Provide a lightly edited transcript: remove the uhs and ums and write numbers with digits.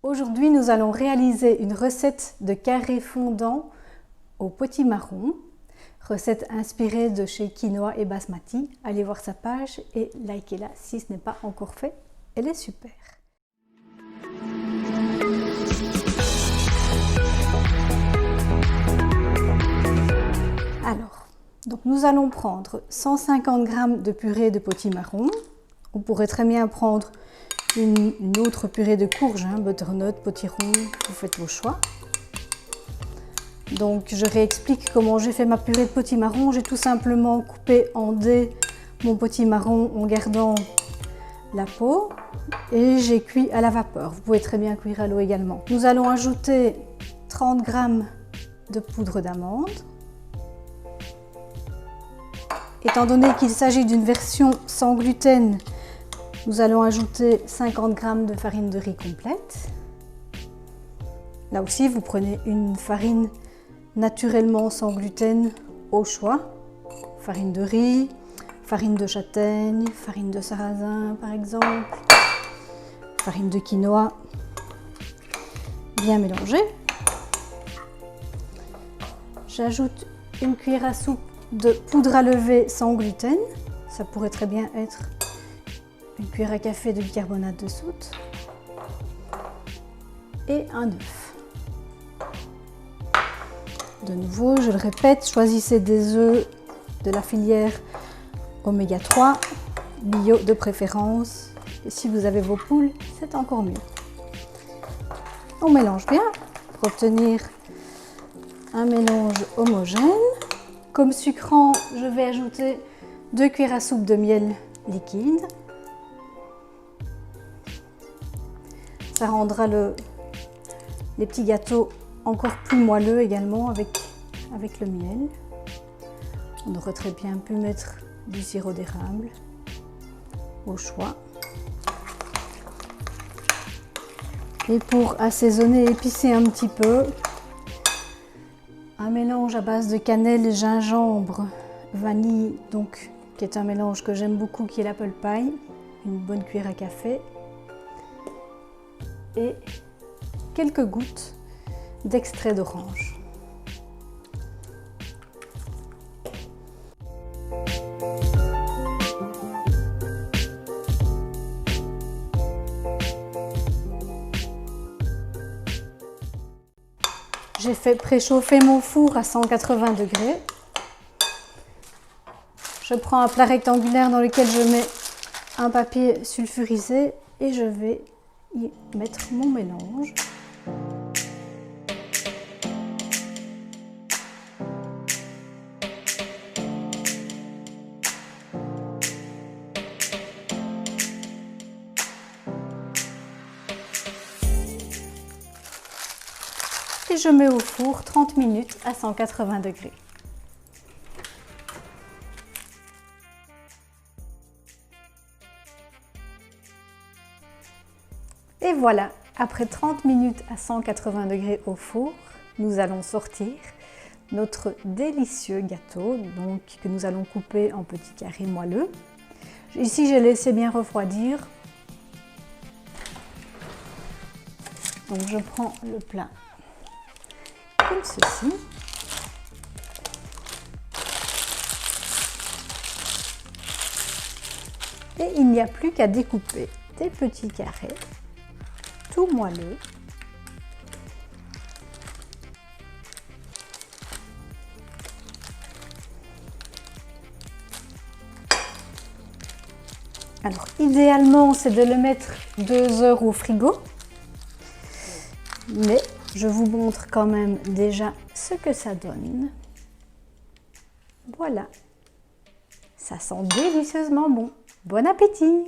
Aujourd'hui, nous allons réaliser une recette de carré fondant au potimarron. Recette inspirée de chez Quinoa et Basmati. Allez voir sa page et likez-la si ce n'est pas encore fait. Elle est super. Alors, nous allons prendre 150 g de purée de potimarron. On pourrait très bien prendre une autre purée de courge, butternut, potiron, vous faites vos choix. Donc je réexplique comment j'ai fait ma purée de potimarron. J'ai tout simplement coupé en dés mon potimarron en gardant la peau et j'ai cuit à la vapeur. Vous pouvez très bien cuire à l'eau également. Nous allons ajouter 30 g de poudre d'amande. Étant donné qu'il s'agit d'une version sans gluten, nous allons ajouter 50 g de farine de riz complète. Là aussi, vous prenez une farine naturellement sans gluten au choix. Farine de riz, farine de châtaigne, farine de sarrasin par exemple, farine de quinoa. Bien mélanger. J'ajoute une cuillère à soupe de poudre à lever sans gluten. Ça pourrait très bien être une cuillère à café de bicarbonate de soude et un œuf. De nouveau, je le répète, choisissez des œufs de la filière oméga 3, bio de préférence. Et si vous avez vos poules, c'est encore mieux. On mélange bien pour obtenir un mélange homogène. Comme sucrant, je vais ajouter 2 cuillères à soupe de miel liquide. Ça rendra les petits gâteaux encore plus moelleux également avec le miel. On aurait très bien pu mettre du sirop d'érable au choix. Et pour assaisonner et épicer un petit peu, un mélange à base de cannelle, gingembre, vanille, qui est un mélange que j'aime beaucoup, qui est l'apple pie, une bonne cuillère à café et quelques gouttes d'extrait d'orange. J'ai fait préchauffer mon four à 180 degrés. Je prends un plat rectangulaire dans lequel je mets un papier sulfurisé et je vais y mettre mon mélange. Et je mets au four 30 minutes à 180 degrés. Et voilà, après 30 minutes à 180 degrés au four, nous allons sortir notre délicieux gâteau que nous allons couper en petits carrés moelleux. Ici, j'ai laissé bien refroidir. Donc je prends le plat comme ceci. Et il n'y a plus qu'à découper des petits carrés tout moelleux. Alors idéalement, c'est de le mettre 2 heures au frigo. Mais je vous montre quand même déjà ce que ça donne. Voilà, ça sent délicieusement bon. Bon appétit!